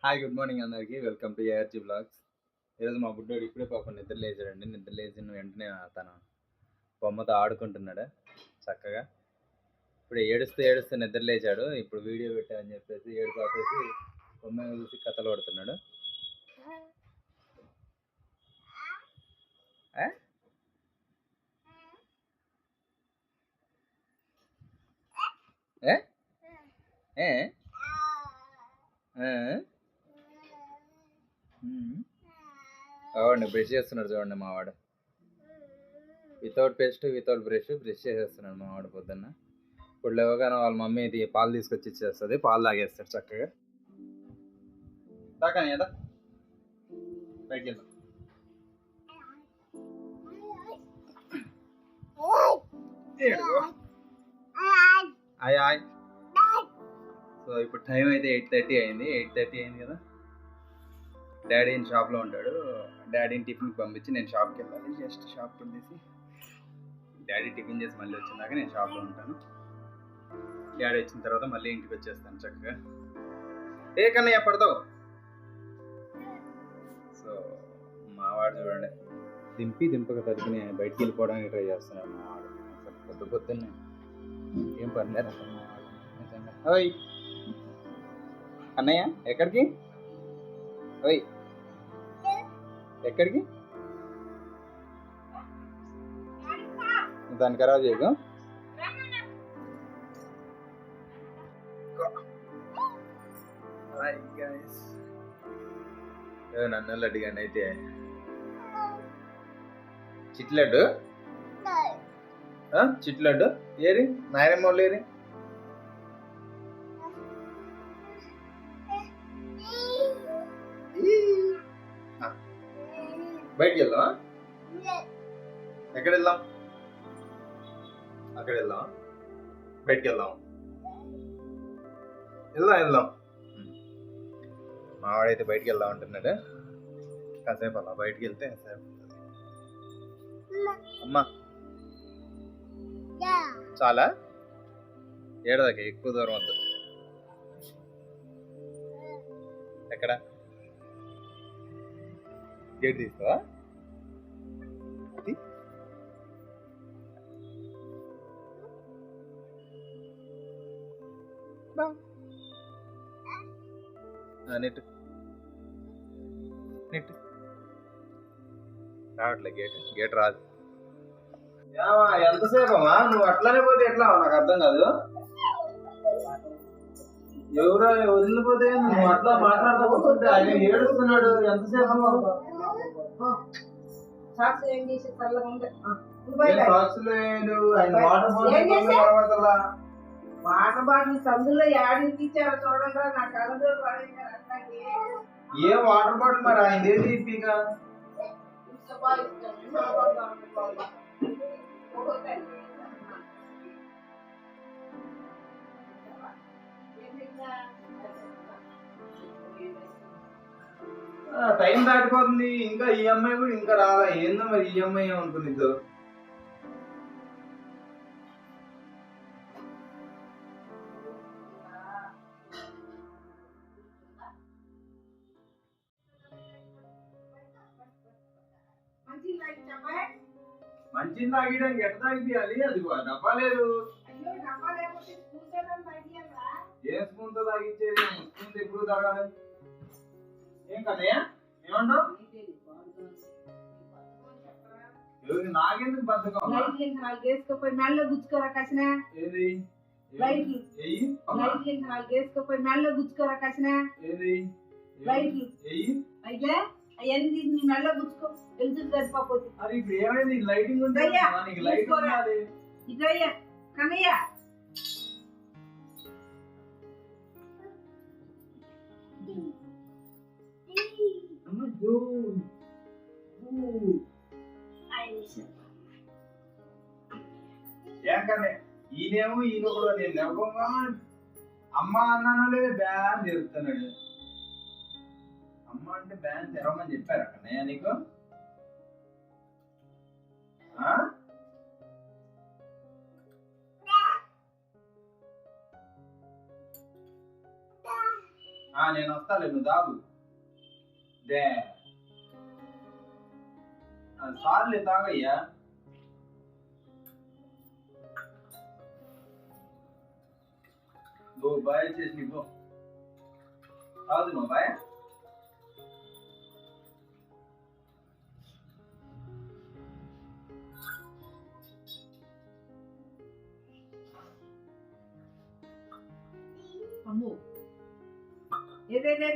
Hi good morning అందరికి welcome to ARG blogs. ఈరోజు మా బుడ్డోడు ఇప్పుడే పాపం నిద్ర లేచాడండి. నిద్ర లేచిన వెంటనే తన బొమ్మతో ఆడుకుంటున్నాడు చక్కగా. ఇప్పుడు ఏడుస్తూ ఏడుస్తూ నిద్ర లేచాడు. ఇప్పుడు వీడియో పెట్టామని చెప్పేసి ఏడుపు ఆపేసి బొమ్మ చూసి కథలు పడుతున్నాడు. అవునండి, బ్రష్ చేస్తున్నాడు చూడండి మావాడు. వితౌట్ పేస్ట్ వితౌట్ బ్రష్ చేసేస్తున్నాడు మావాడు పొద్దున్న. ఇప్పుడు లేవగానే వాళ్ళ మమ్మీ ఇది పాలు తీసుకొచ్చి ఇచ్చేస్తుంది, పాలు తాగేస్తాడు చక్కగా. తాకని కదా బయటికి వెళ్దాం. హాయ్. సో ఇప్పుడు టైం అయితే 8:30 అయింది. 8:30 అయింది కదా. డాడీ షాప్లో ఉంటాడు. డాడీని టిఫిన్కి పంపించి నేను షాప్కి వెళ్ళాలి. జస్ట్ షాప్ తీసి డాడీ టిఫిన్ చేసి మళ్ళీ వచ్చిందాక నేను షాప్లో ఉంటాను. డాడీ వచ్చిన తర్వాత మళ్ళీ ఇంటికి వచ్చేస్తాను చక్కగా. ఏ కన్నయ్య పడతావు. సో మావాడు చూడండి దింపక తరిగిన బయటికి వెళ్ళిపోవడానికి ట్రై చేస్తున్నాడు మావాడు. అసలు పొద్దున్నే ఏం పడలేరు అసలు మావాడు నిజంగా. ఓయ్ అన్నయ్య ఎక్కడికి? ఓయ్ ఎక్కడికి? దాన్ని ఖరాబ్ చేయకు. నన్ను లడ్డుగాని అయితే చిట్లడ్డు చిట్లడ్డు ఏరి నాయనమ్మ వాళ్ళు ఏరి. బయటికి వెళ్దామా? ఎక్కడ వెళ్దాం? అక్కడ వెళ్దాం. బయటికి వెళ్దాం. వెళ్దాం. మావాడైతే బయటికి వెళ్దాం అంటున్నాడు. కాసేపు అలా బయటికి వెళ్తే అమ్మా చాలా ఏడదాకా ఎక్కువ దూరం వద్దు. ఎక్కడ గేట్ తీస్తావా? నెట్ రావట్లే. గేట్ రాదు. ఎంతసేపు అమ్మా నువ్వు అట్లానే పోతే ఎట్లా? నాకు అర్థం కాదు. ఎవరో వదిలిపోతే నువ్వు అట్లా మాట్లాడతా ఆయన ఏడుస్తున్నాడు. ఎంతసేపు సాక్షులు ఆయన వాటర్ బాటిల్ సందులో యాడికి ఇచ్చారో చూడండి. నా కళ్ళజోడు ఏం వాటర్ బాటిల్ మరి ఆయన ఏది ఇప్పిక టైం దాటిపోతుంది. ఇంకా ఈఎంఐ కూడా ఇంకా రాదా? ఏందో మరి ఈఎంఐ ఏమనుకుంది ఇద్దరు. మంచి తాగడానికి ఎట్లా తాగిపియాలి? అది డబ్బా లేదు. ఏ స్పూన్ తో తాగిచ్చేది? స్పూన్ ఎప్పుడు తాగాలి? ఏం కదయ్య ఏమంటావు? నాకెందుకు బద్దకం? వేసుకోపోయి మెళ్ళలో గుచ్చుకోరా కసిన. ఏది లైట్లు వేసుకోపోయి మెళ్ళలో గుచ్చుకోరా కసిన. ఏది లైట్లు అయితే అవన్నీ తీసి నీ మెళ్ళలో గుచ్చుకో. వెళ్తుంది సరిపోతే. అది ఇప్పుడు ఏమైంది? లైటింగ్ ఉందయ్యా. ఇట్లయ్యా కన్నయ్య. ఈయనేమో ఈయన కూడా నేను లేవగా అమ్మ అన్నానో లేదా బ్యాన్ తెరుతున్నాడు. అమ్మ అంటే బ్యాన్ తెరవమని చెప్పారు అక్కడనే నీకు? నేను వస్తాలే, నువ్వు దాగు దే. సార్లే తాగయ్యా. బాయ్ చేసి నీకు కాదు నువ్వు బాయ్. అమ్మో ఏదేదే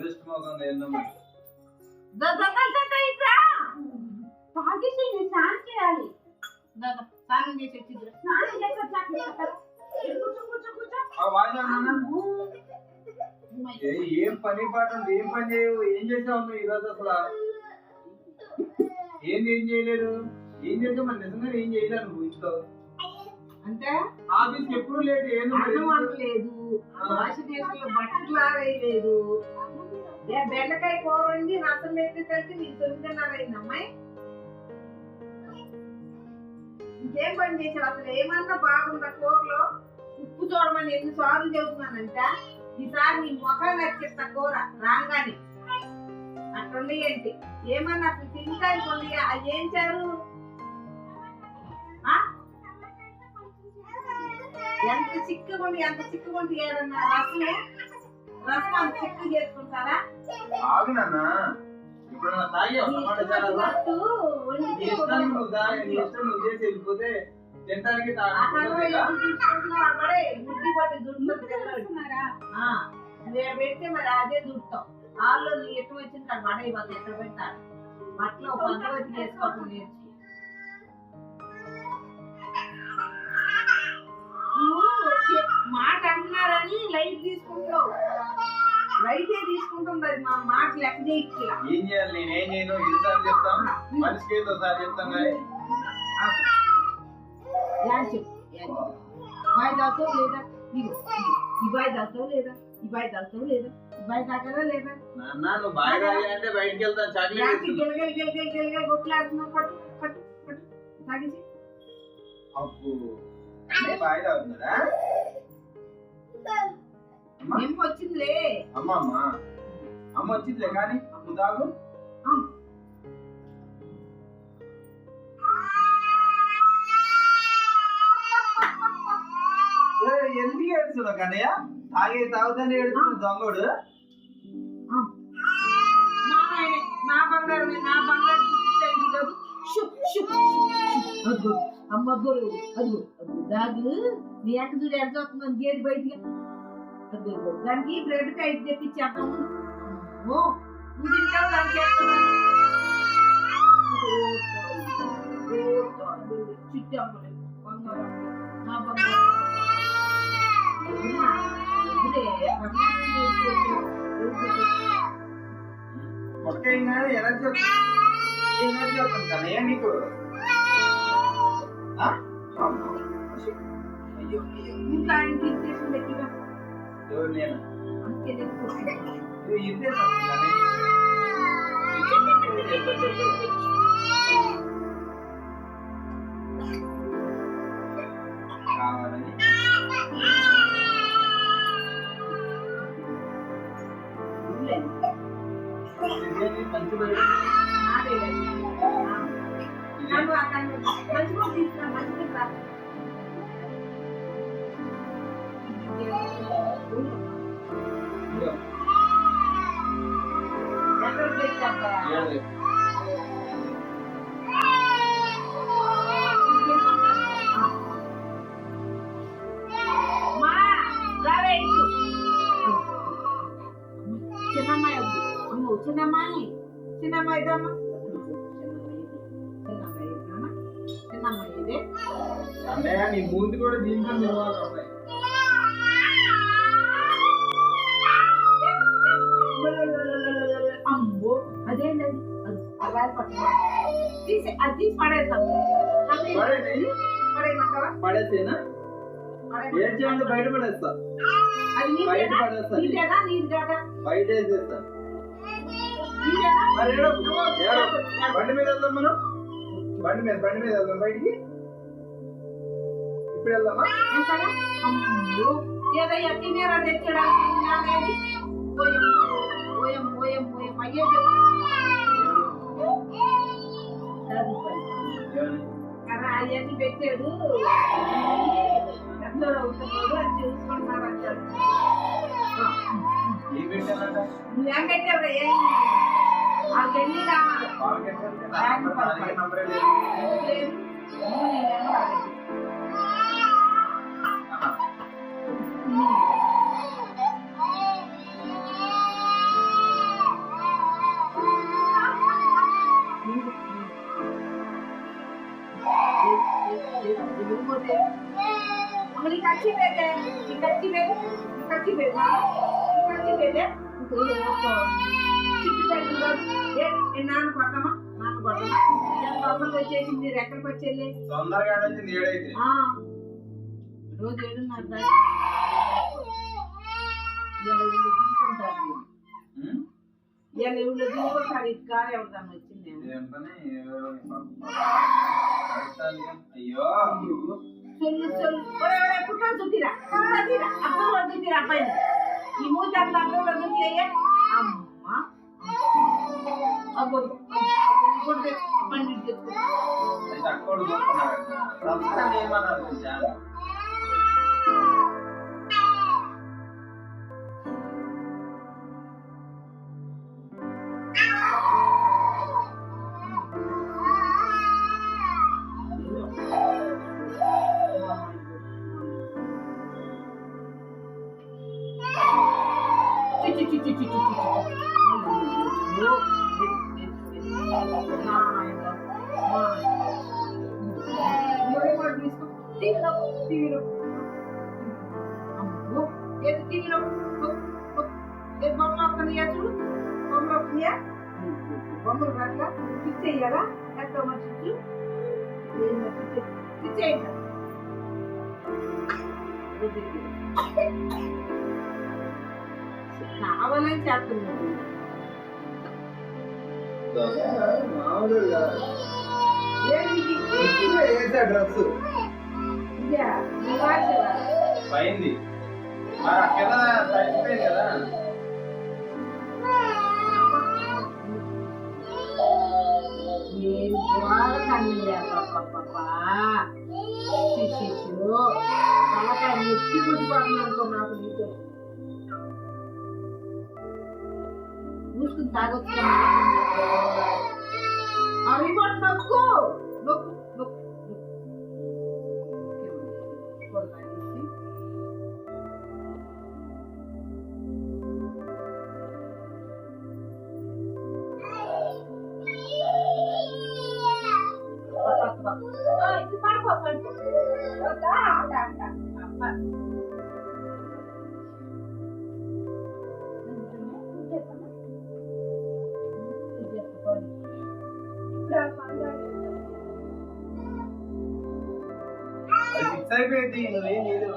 వేస్ట్ మొఖం ఏందో మరి. తాగేసి స్నానం చేయాలి. స్నానం చేసి స్నానం ఏం పని పాట ఉంది, ఏం పని చేయవు, ఏం చేసావు నువ్వు ఈరోజు అసలు? ఏం చేయలేదు, ఏం చేసావు మరి? నిజంగా ఏం చేయలేదు నువ్వు ఇంట్లో అంటే ఆఫీస్కి ఎప్పుడు లేట్. ఏం అనలేదు, వాషింగ్ మెషిన్ లో బట్టలు ఆరేయలేదు, బెండకాయ కూర వండి రసం పెట్టేసరికి నీకు 9:30 అయింది అమ్మాయి. ఇంకేం పని చేసావు అసలు? ఏమన్నా బాగుందా కూరలో? ఉప్పు చూడమని ఎన్నిసార్లు చెబుతున్నానంట. ఈసారి నీ ముఖం ఎక్కిస్తా కూర రాగానే. అట్లుండి ఏంటి ఏమన్నా అసలు తింటానికి ఉంది? అది ఏం చారు? ఎంత చిక్కుకుండి ఏదన్నా రసమే రసం అంత చిక్కు చేసుకుంటారా? ఆగునన్నా, ఇప్పుడు నువ్వు చేసి వెళ్ళిపోతే తినడానికి ముడ్డి పట్టి పెడితే మరి అదే దుడతాం. వాళ్ళు నీ ఎట్టు వచ్చిన కాదు పడే వాళ్ళు ఎక్కడ పెడతారు. అట్లా పద్ధతి చేసుకోవటం నేర్చు. మాట అంటున్నారని లైట్ తీసుకుంటావు. లైటే తీసుకుంటుంది. అది మా మాట లెక్క చేయట్లే. ఏం చేయాలి? నేనేం చేయను, ఎన్నిసార్లు చెప్తాం, మనిషికి ఏదో సార్ చెప్తాం. బాయ్ తాగుతావు లేదా? ఈ బాయ్ తాగుతావు లేదా? ఈ బాయ్ తాగుతావు లేదా? ఈ బాయ్ తాగరా లేదా? నువ్వు బాయ్ తాగాలంటే బయటికి వెళ్తాను. చాక్లెట్ గిలగలు కొట్లాడుతున్నావు. పట్టు పట్టు పట్టు తాగేసి. అప్పు బాయ్ తాగుతున్నాడా? ఏం వచ్చిందిలే అమ్మ వచ్చిందిలే కానీ నువ్వు తాగు. ఎందుకు ఏడుస్తున్నావు కన్నయ్య? తాగుతానే ఏడుస్తున్నావు దొంగోడు. నా బంగారం అమ్మబ్బరు అదిగో దాగు నీ ఎక్క చూడు ఎడుతున్నాను గేట్ బయటికి. దానికి బ్రెడ్ కైట్ తెప్పించేస్తాము. నువ్వు తింటావు దానికి చిట్టమ్మలే బంగారం నా బంగారం. ఎనర్జీ వస్తుంది కన్నయ్య నీకు. ఇంకా ఆయనకి ఇన్ఫెక్షన్ పెట్టిగా ఎవరు? నేను కావాలని మంచి అన్నయ్య నీ మూతి కూడా దీంతో నిలవాలి. అమ్మో అదేంటది అలా పట్టు అది తీసి పడేద్దాం. పడేయమంటావా? పడేసేనా? ఏడ్చేయండి, బయట పడేస్తా. అది బయట పడేస్తా. నీదేనా నీది కాదా? బయట వేసేస్తా. నీదేనా? మరి బండి మీద వెళ్దాం మనం. బండి మీద వెళ్దాం బయటికి. ఇప్పుడు వెళ్దామా? ఎంతగా? అమ్మో, ఏదో ఎత్తి మీద తెచ్చడానికి నానేది పోయం పోయం పోయం పోయం అయ్యే కదా అవన్నీ పెట్టాడు. పెద్దోడు అవుతున్నాడు అని చూసుకుంటున్నాడు అంటాడు. నువ్వేం పెట్టావు? ఏం వాళ్ళకి ఎన్ని కావాలి? లేదు, నేనేమో రాలేదు. నాన్న కొట్టమా నాన్న కొట్టమా తొందరగా వచ్చేసింది రెక్కడికి వచ్చేది తొందరగా వచ్చింది. ఏడైతే రోజు 7:30 దిగుకుంటారు. ఇది కారు ఎవరిదాన్ని వచ్చింది. అయ్యో పుట్టాలు చుట్టిరా అర్థంలో చుట్టిరా అబ్బాయి. ఈ మూత అంతా అర్థంలో చుట్టి అయ్యా అమ్మా పండి బొమ్మలు రాట్లా ఇచ్చేయాలా ఎంతో మంచి ఇచ్చేయండి. కావాలని చేస్తున్నాడు. డ్రెస్ పోయింది అక్కడ తగ్గిపోయింది కదా. నెత్తి కొట్టిపోతున్నాడు నాకు నీతో మూసుకుని తాగొచ్చు. ఆ రిమోట్ నొక్కు నొక్కు నొక్కు అది ఫిక్స్ అయిపోయింది. నువ్వేం చేయలేవు.